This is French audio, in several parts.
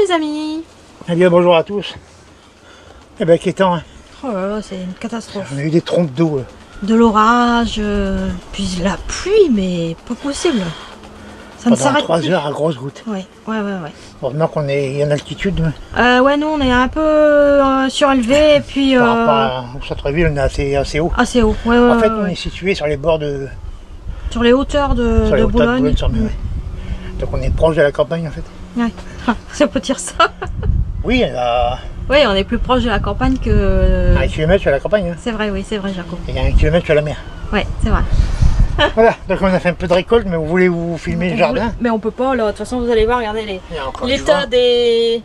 les amis. Eh bien bonjour à tous. Eh bien inquiétant, hein. Oh là là, c'est une catastrophe. On a eu des trompes d'eau. De l'orage, puis la pluie, mais pas possible. Ça ne Pendant s'arrête 3 plus. heures à grosses gouttes. Ouais. Heureusement qu'on est en altitude. Ouais, nous on est un peu surélevé et puis Par rapport au centre-ville, on est assez haut. assez haut. Ouais, En fait, on ouais. est situé sur les bords de, Sur les hauteurs de, sur les de hauteurs de Boulogne. Boulogne-sur-Mer. Ouais. Donc on est proche de la campagne en fait. Ouais. Si on peut dire ça. Oui, à Oui, on est plus proche de la campagne que. 1 km sur la campagne. Hein. C'est vrai, Jaco. Et il y a 1 km sur la mer. Ouais, c'est vrai. Voilà, donc on a fait un peu de récolte, mais vous voulez vous filmer le jardin? Mais on peut pas là. De toute façon, vous allez voir, regardez Il y a encore du l'état vent.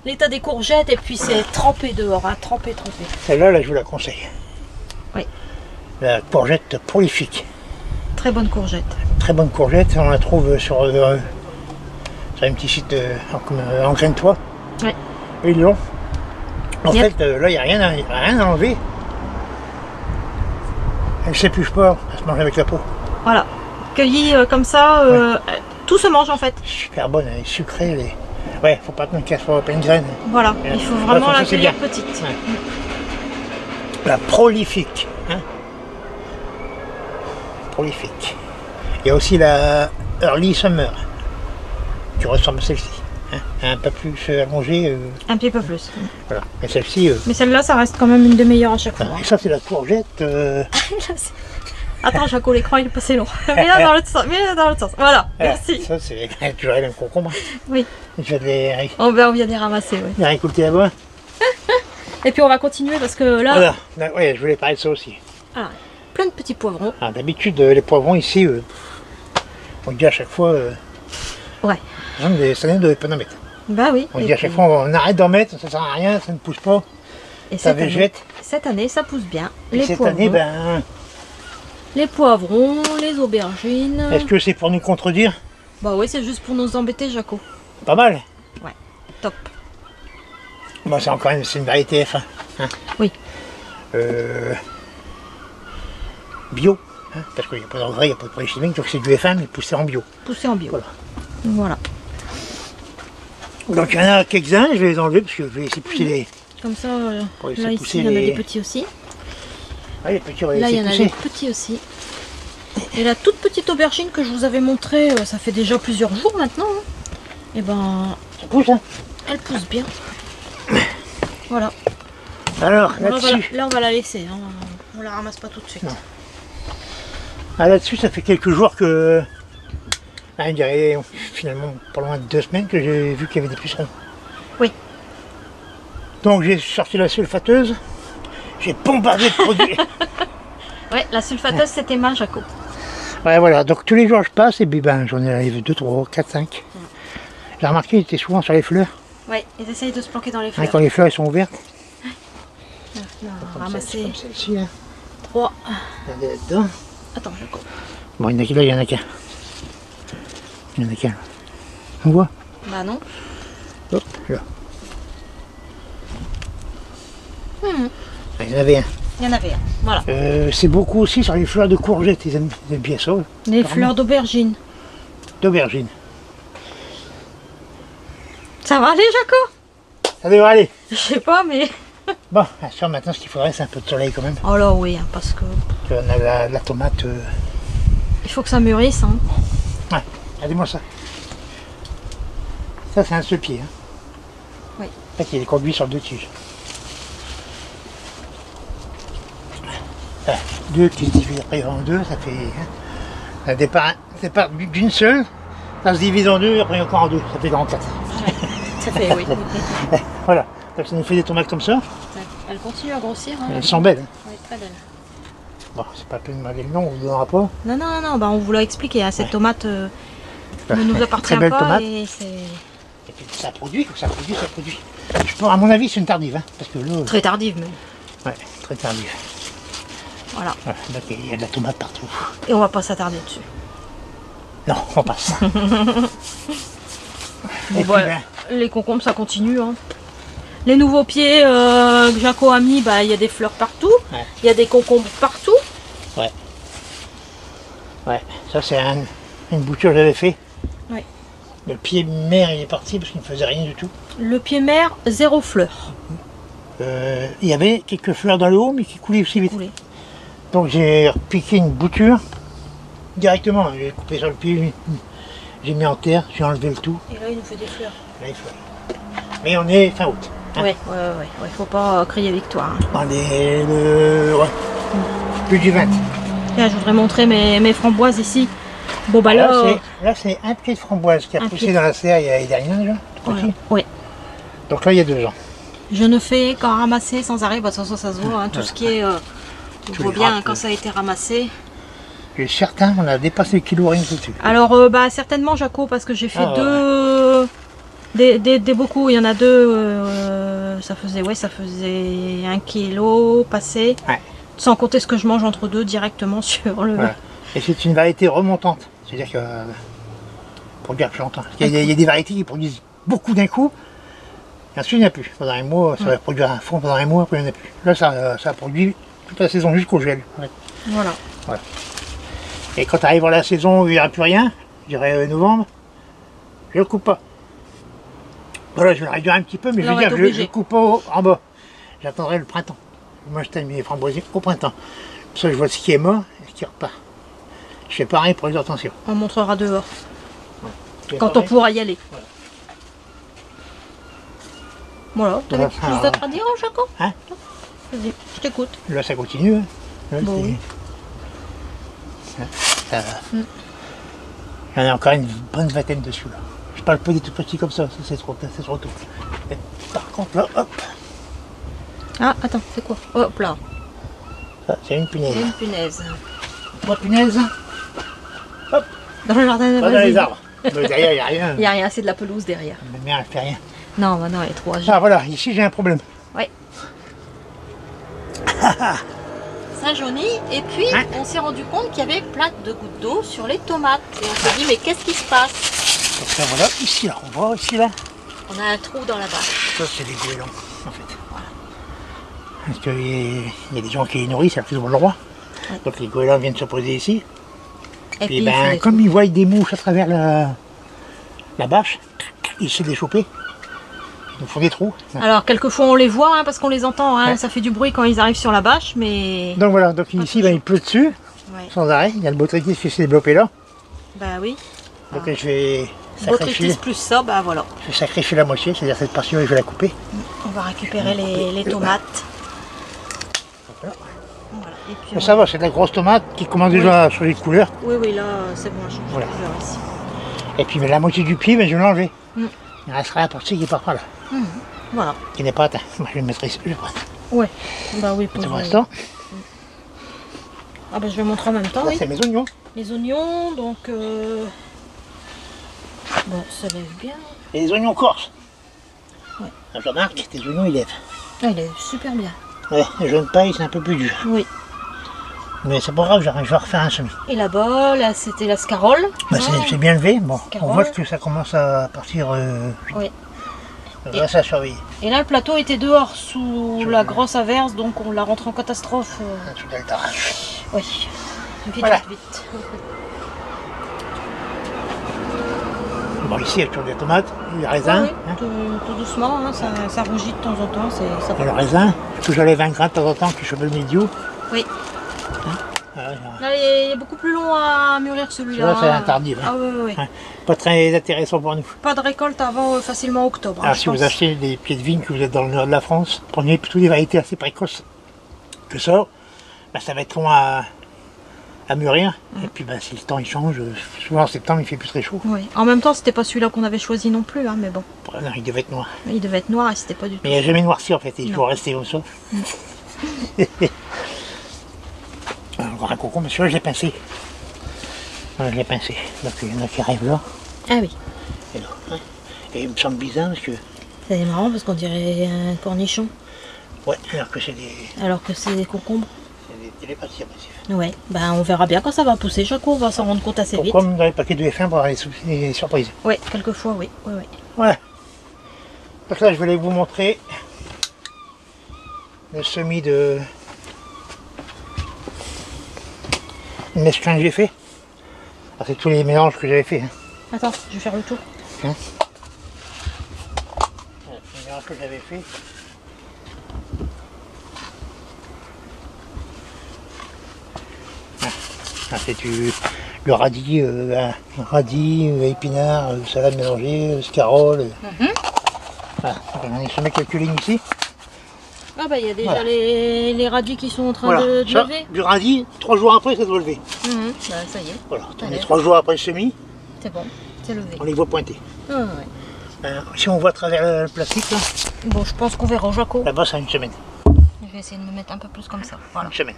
l'état des courgettes et puis c'est trempé dehors, hein, trempé. Celle-là, là, je vous la conseille. Oui. La courgette prolifique. Très bonne courgette. Très bonne courgette, on la trouve sur un petit site en graine-toit. Ouais. Et ils l'ont. En Yep. fait, là, il n'y a rien à enlever. Elle ne s'épluche pas, elle se mange avec la peau. Voilà. Cueillie comme ça, tout se mange en fait. Super bonne, elle est sucrée. Elle est... Ouais, faut pas qu'elle soit pleine de graines. Voilà. Ouais. Il faut vraiment Ouais, ça, la c'est cueillir bien. petite. Ouais. La prolifique. Hein. Prolifique. Il y a aussi la Early Summer, qui ressemble à celle-ci. Hein. Un peu plus allongée. Un petit peu plus. Voilà. Mais celle-ci. Mais celle-là, ça reste quand même une des meilleures à chaque fois. Et ça, c'est la courgette. Attends, Jaco, l'écran il est passé long. Mets-la dans l'autre sens. Mets-la dans l'autre sens. Voilà. Merci. Ça, c'est toujours les mêmes concombres. Oui. Je vais On vient de les ramasser. Ouais. les récolter là-bas. Et puis on va continuer parce que là, Voilà. Ouais, je voulais parler de ça aussi. ah, plein de petits poivrons. Ah, d'habitude, les poivrons ici, on dit à chaque fois. Ouais. Ça ne devait pas en mettre. Bah oui. On Et dit à chaque puis- fois, on arrête d'en mettre, ça sert à rien, ça ne pousse pas, Et ça cette année, végète. ça pousse bien. Et Les cette poivrons, année, ben, les poivrons, les aubergines. est-ce que c'est pour nous contredire? Bah oui, c'est juste pour nous embêter, Jaco. Pas mal. Top. Bon, c'est encore c'est une variété F1. Hein. Oui. Bio. Hein, parce qu'il n'y a pas d'engrais, il n'y a pas de produits chimiques, donc c'est du F1, mais poussé en bio. Poussé en bio. Voilà. Voilà. Donc il y en a quelques-uns, je vais les enlever parce que je vais laisser pousser les. Comme ça, Pour laisser là pousser ici, il y en a les- des petits aussi. Ah, les petits, on va les Là, il y laisser en a pousser. des petits aussi. Et la toute petite aubergine que je vous avais montrée, ça fait déjà plusieurs jours maintenant. Et ben, Ça pousse, hein. elle pousse bien. Voilà. Alors, Là, là-dessus, on va la laisser. Hein. On la ramasse pas tout de suite. Non. Là-dessus, ça fait quelques jours que. Ah, il dirait finalement pas loin de 2 semaines que j'ai vu qu'il y avait des pucerons. Oui. Donc j'ai sorti la sulfateuse, j'ai bombardé de produits. Ouais, la sulfateuse, c'était ma Jaco. Ouais, voilà, donc tous les jours je passe et puis ben j'en ai 2, 3, 4, 5. J'ai remarqué, il était souvent sur les fleurs. Ouais, ils essayent de se planquer dans les Hein, fleurs. quand les fleurs elles sont ouvertes. Là, on va Comme ramasser celle-ci là. 3. Il y en a dedans. Attends, Jaco. Bon, il y en a qui là, il y en a qu'un. Il y en a qu'un. On voit. Bah non. Hop, là. Mhm. Ah, il y en avait un. Il y en avait un. Voilà. C'est beaucoup aussi sur les fleurs de courgettes, ils aiment bien ça. Les Carrément. fleurs d'aubergine. D'aubergine. Ça va aller, Jaco? Ça devrait aller. Je sais pas, mais. Bon, bien sûr, maintenant ce qu'il faudrait c'est un peu de soleil quand même. Oh là, oui, hein, parce que. On a la tomate. Il faut que ça mûrisse. Hein. Ouais, regardez-moi ça. Ça c'est un seul-pied. Hein. Oui. En fait, il est conduit sur 2 tiges. Ah, 2 qui se divisent après en 2, ça fait. Hein, un départ d'une seule, ça se divise en 2 et après encore en 2, ça fait en 4. Ça fait, oui. Voilà, donc ça nous fait des tomates comme ça. Elle continue à grossir. Hein, Elles sont belles. Hein. Oui, très belle. Bon, c'est pas la peine de demander le nom, on ne vous donnera pas. Non, bah, on vous l'a expliqué. Hein, cette Ouais. tomate ne nous appartient Très belle pas. tomate. Et c'est Et puis ça produit, ça produit. À mon avis, c'est une tardive, hein, parce que là, très tardif, mais ouais, très tardive. voilà. Voilà, donc il y a de la tomate partout. Et on va pas s'attarder dessus. Non, on passe. Bon, Et puis, bah, les concombres, ça continue. Hein. Les nouveaux pieds que Jaco a mis, bah, il y a des fleurs partout. Ouais. Il y a des concombres partout. ouais, ça c'est une bouture que j'avais fait. Ouais. Le pied mère il est parti parce qu'il ne faisait rien du tout. Le pied mère, 0 fleurs. Il y avait quelques fleurs dans le haut mais qui coulaient aussi vite. Coulées. Donc j'ai repiqué une bouture directement. J'ai coupé sur le pied, j'ai mis en terre, j'ai enlevé le tout. Et là, il nous fait des fleurs. Là, il faut... Mais on est fin août. Hein. Ouais, faut pas crier victoire. Hein. On est plus du 20. Là, je voudrais montrer mes framboises ici. Bon, bah là. Là, c'est un pied de framboise qui a poussé pied. dans la serre il y a rien déjà. Voilà. Ouais. Donc là, il y a 2 ans. Je ne fais qu'en ramasser sans arrêt. Bah, de toute façon, ça se voit. Hein, tout ce qui est. On voit bien hein, quand ça a été ramassé. Je suis certain qu'on a dépassé le kilo rien que dessus. Alors, bah, certainement, Jaco, parce que j'ai fait des beaucoup. Il y en a 2. Ça faisait 1 kilo passé. Ouais. Sans compter ce que je mange entre deux directement sur le. Voilà. Et c'est une variété remontante. C'est-à-dire que. Pour dire que j'entends. Il y a des variétés qui produisent beaucoup d'un coup. Et ensuite, il n'y en a plus. Pendant un mois, ça va produire un fond pendant un mois, après il n'y en a plus. Là, ça produit toute la saison jusqu'au gel. Ouais. Voilà. Et quand arrive la saison où il n'y aura plus rien, je dirais novembre, je ne le coupe pas. Voilà, je vais le réduire un petit peu, mais là, je veux dire, je ne coupe pas en bas. J'attendrai le printemps. Moi, je taille mes framboisiers au printemps. Comme ça, je vois ce qui est mort et ce qui repart. Je fais pareil pour les hortensias. On montrera dehors. Ouais. Quand on pourra y aller. Voilà. T'avais quelque chose d'autre à dire, Jaco? Hein? Vas-y, je t'écoute. Là, ça continue. Hein. Là, bon, oui. Ça... Il y en a encore une bonne vingtaine dessus. Là. Je parle pas des tout petits comme ça, c'est trop tôt. Et par contre, là, hop. Ah, attends, c'est quoi? Hop là. Ça, c'est une punaise. C'est une punaise. Trois punaises. Hop. Dans le jardin, dans les arbres. Mais derrière, il n'y a rien. Il n'y a rien, c'est de la pelouse derrière. Ma mère, elle fait rien. Non, maintenant, elle est trop âgée. Ah, voilà, ici, j'ai un problème. Oui. Ça jaunit, et puis on s'est rendu compte qu'il y avait plein de gouttes d'eau sur les tomates. Et on s'est dit, mais qu'est-ce qui se passe? Donc là, voilà, ici, là, on voit ici, là. On a un trou dans la bâche. Ça, c'est des goélands, en fait. Voilà. Parce qu'il y a des gens qui les nourrissent, alors qu'ils ont le droit. Ouais. Donc les goélands viennent se poser ici. Et puis ben, comme ils voient des mouches à travers la bâche, ils se déchopper. Ils nous font des trous. Alors quelquefois on les voit hein, parce qu'on les entend, hein, ça fait du bruit quand ils arrivent sur la bâche, mais... Donc voilà, donc ici ben, il pleut dessus, sans arrêt. Il y a le botrytis qui s'est développé là. Bah oui. Donc je vais sacrifier... Botrytis plus ça, bah voilà. Je vais sacrifier la moitié, c'est-à-dire cette partie-là, je vais la couper. On va récupérer les tomates. Voilà. Et puis ça va, c'est de la grosse tomate qui commence déjà à changer de couleur. Oui, oui, là c'est bon, elle change de couleur ici. Et puis mais la moitié du pied, ben, je vais l'enlever. Il restera la partie qui part par là. Voilà. Qui n'est pas atteint. Moi je vais le mettre ici. Ouais, bah oui, pour l'instant. Ah bah je vais montrer en même temps. Là, oui. C'est mes oignons. Les oignons, donc bon, ça lève bien. Et les oignons corses. Ouais. Je remarque, tes oignons ils lèvent. Ah, il est super bien. Ouais, les jaunes pailles c'est un peu plus dur. Oui. Mais c'est pas grave, je vais refaire un semis. Et là-bas, là c'était la scarole. Bah, c'est bien levé, bon. Scarole. On voit que ça commence à partir. Oui. Là, ça surveille. Et là, le plateau était dehors sous la grosse averse, donc on l'a rentré en catastrophe. Sous delta. Oui. Vite, voilà. vite. Bon, ici, il y a toujours des tomates, des raisins. Oui, tout doucement, hein, ça rougit de temps en temps. Ça le raisin, toujours les 20 grammes de temps en temps qui cheveux le milieu. Oui. Là, il est beaucoup plus long à mûrir celui-là. C'est un tardif. Hein. Ah oui. Pas très intéressant pour nous. Pas de récolte avant facilement octobre. Alors si vous achetez des pieds de vigne, que vous êtes dans le nord de la France, prenez plutôt des variétés assez précoces que ça. Ben, ça va être long à mûrir. Et puis ben, si le temps il change, souvent en septembre il fait plus très chaud. Oui. En même temps, c'était pas celui-là qu'on avait choisi non plus, hein, mais bon. Non, il devait être noir. Il devait être noir et c'était pas du tout. Mais il n'y a jamais noirci en fait, il faut rester comme ça. Alors, un concombre, celui-là je l'ai pincé. Voilà, je l'ai pincé. Donc il y en a qui arrivent là. Ah oui. Et là. Hein. Et il me semble bizarre parce que... C'est marrant parce qu'on dirait un cornichon. Ouais, alors que c'est des... Alors que c'est des concombres. C'est des pâtisseries. Ouais, ben on verra bien quand ça va pousser. Jaco, on va s'en rendre compte assez vite. Comme dans les paquets de F1 pour avoir les surprises. Oui, quelquefois, oui. Voilà. Donc là, je voulais vous montrer le semis de mesclun que j'ai fait. C'est tous les mélanges que j'avais fait. Hein. Attends, je vais faire le tour. Hein, on verra ce que j'avais fait. Ah, c'est le radis, épinards, salade mélangée, scarole. Voilà, on est semé quelques lignes ici. Ah bah il y a déjà les radis qui sont en train de lever. Du radis, 3 jours après ça doit lever. Bah, ça y est. Voilà, on est 3 jours après le semis. C'est bon, c'est levé. On les voit pointer. Ouais. Si on voit à travers le plastique là. Bon, je pense qu'on verra au Jaco. Là-bas ça a une semaine. Je vais essayer de me mettre un peu plus comme ça. Voilà. Une semaine.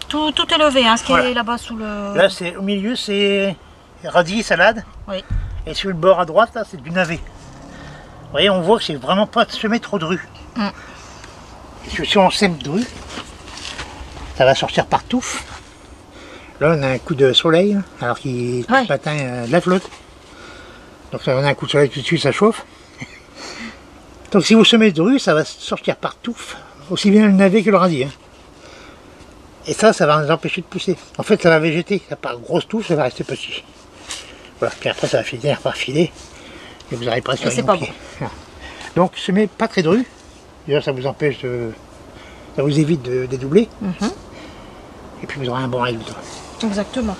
Tout est levé, hein, ce qui est là-bas sous le... Là c'est au milieu c'est radis, salade. Oui. Et sur le bord à droite là c'est du navet. Vous voyez, on voit que c'est vraiment pas semé trop de rue. Parce que si on sème de rue, ça va sortir partout. Là on a un coup de soleil, alors qu'il ce matin de la flotte. Donc là, on a un coup de soleil tout de suite, ça chauffe. Donc si vous semez de rue, ça va sortir partout, aussi bien le navet que le radis. Hein. Et ça va nous empêcher de pousser. En fait ça va végéter, ça part grosse touffe, ça va rester petit. Voilà, puis après ça va finir par filer. Et vous n'arrivez pas sur les pieds. Voilà. Donc semez pas très de rue. Déjà ça vous empêche de... ça vous évite de dédoubler. Et puis vous aurez un bon résultat. Exactement.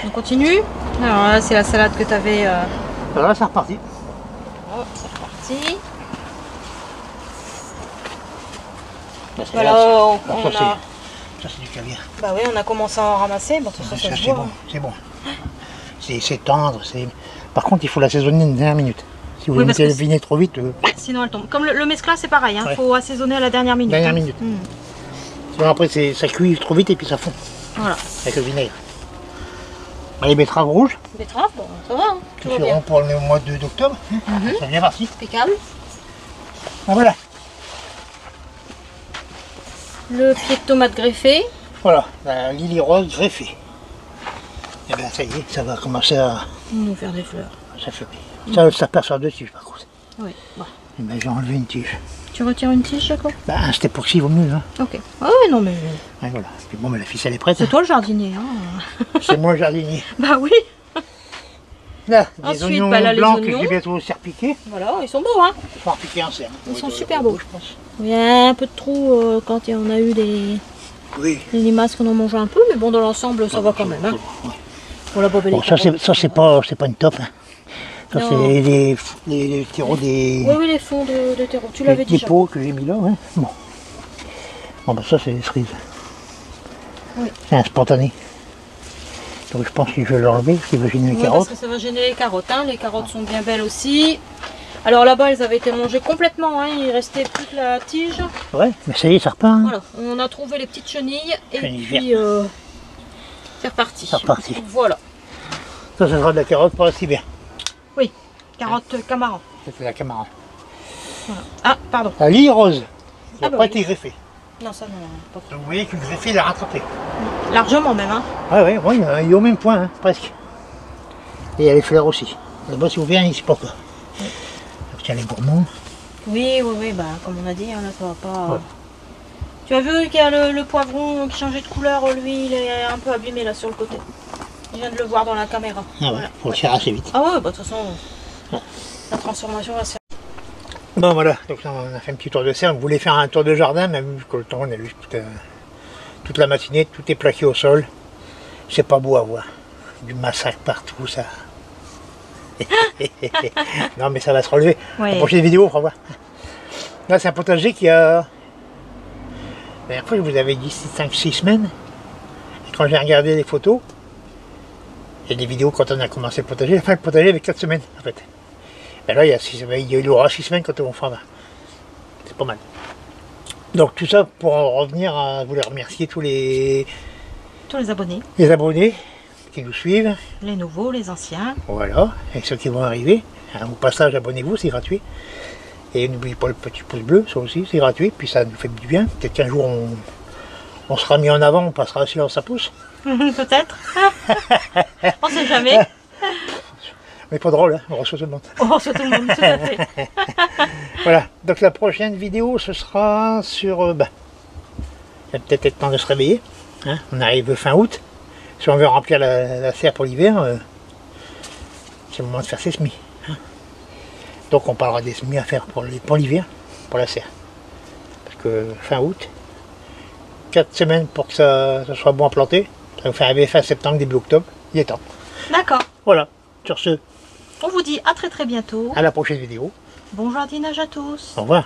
On continue. Alors là c'est la salade que tu avais... Alors là c'est reparti. Oh, c'est reparti. Voilà, on ça a... c'est du caviar. Bah oui, on a commencé à en ramasser. Bon, ça se c'est bon, c'est bon. C'est tendre. Par contre il faut l'assaisonner une dernière minute. Si vous mettez le vinaigre trop vite... Sinon elle tombe. Comme le mescla c'est pareil, il faut assaisonner à la dernière minute. Dernière minute. Sinon après ça cuit trop vite et puis ça fond. Voilà. Avec le vinaigre. Les betteraves rouges. Betteraves, bon, ça va. Qui seront pour le mois d'octobre. Ça vient parti. Impeccable. Ah, voilà. Le pied de tomate greffé. Voilà, la lily rose greffée. Et bien ça y est, ça va commencer à nous faire des fleurs. Ça fait bien. Ça perce dessus par contre. Oui. Ouais. Et ben, j'ai enlevé une tige. Tu retires une tige, Jaco? Bah, c'était pour que s'il vaut mieux. Hein. Ok. Ah oui, non mais... Ouais, voilà. Puis bon, mais la ficelle est prête. C'est toi le jardinier. Hein. C'est moi le jardinier. Bah oui. Là, des ensuite, oignons là, blancs les que oignons. j'ai bientôt serpiqués. Voilà, ils sont beaux, hein. Il faut en piquer un serre. Ils sont super beaux, je pense. Il y a un peu de trous quand on a eu des limaces qu'on en mangeait un peu, mais bon, dans l'ensemble, ça va quand même. Hein. Voilà, bon, ça, c'est pas une top. Hein. Ça, c'est les terreaux des... Oui, les fonds de terreau, tu l'avais dit. Les pots que j'ai mis là, ouais. Bon. Bon, ben ça, c'est les cerises. Oui. C'est un spontané. Donc je pense que je vais l'enlever parce qu'il va gêner les carottes. Parce que ça va gêner les carottes. Hein. Les carottes sont bien belles aussi. Alors là-bas, elles avaient été mangées complètement. Hein. Il restait plus que la tige. Ouais, mais ça y est, ça repart. Hein. Voilà, on a trouvé les petites chenilles et Chenilles puis c'est reparti. C'est reparti. Voilà. Ça sera de la carotte pour aussi bien. Oui, carotte camaran. C'est la camaran. Voilà. Ah, pardon. La lily rose. Ça n'a pas oui. été greffée. Non, ça non. Pas Donc vous voyez que le greffé l'a rattrapé. largement même. Hein. Ouais, il est au même point, hein, presque. Et il y a les fleurs aussi. Là-bas, c'est ouvert, ici pas. Oui. Tiens, les gourmands. Oui, bah, comme on a dit, hein, là, ça va pas. Ouais. Tu as vu qu'il y a le poivron qui changeait de couleur, lui, il est un peu abîmé là sur le côté. Je viens de le voir dans la caméra. Ah ouais, voilà. Faut le faire assez vite. Ah ouais, bah de toute façon, la transformation va se faire. Bon voilà, donc là, on a fait un petit tour de serre. On voulait faire un tour de jardin, mais vu que le temps, on a eu toute la matinée, tout est plaqué au sol. C'est pas beau à voir. Du massacre partout, ça. Non mais ça va se relever. La prochaine vidéo, on fera voir. Là c'est un potager qui a... La dernière fois je vous avais dit 5-6 semaines. Et quand j'ai regardé les photos et les vidéos quand on a commencé le potager, enfin le potager avait 4 semaines en fait. Et là il y aura 6 semaines quand on fera. C'est pas mal. Donc tout ça pour en revenir à vous remercier tous les abonnés. Les abonnés qui nous suivent. Les nouveaux, les anciens. Voilà, et ceux qui vont arriver. Au passage, abonnez-vous, c'est gratuit. Et n'oubliez pas le petit pouce bleu, ça aussi, c'est gratuit. Puis ça nous fait du bien. Peut-être qu'un jour, on sera mis en avant, on passera aussi dans sa pouce. Peut-être. On sait jamais. Mais pas drôle, hein, on reçoit tout le monde. On reçoit tout le monde, tout à fait. Voilà, donc la prochaine vidéo, ce sera sur... il va peut-être être temps de se réveiller. Hein, on arrive fin août. Si on veut remplir la serre pour l'hiver, c'est le moment de faire ses semis. Hein. Donc on parlera des semis à faire pour l'hiver, pour la serre. Parce que fin août, 4 semaines pour que ça soit bon à planter. Ça nous fait arriver fin septembre, début octobre. Il est temps. D'accord. Voilà. Sur ce, On vous dit à très bientôt. à la prochaine vidéo. Bon jardinage à tous. Au revoir.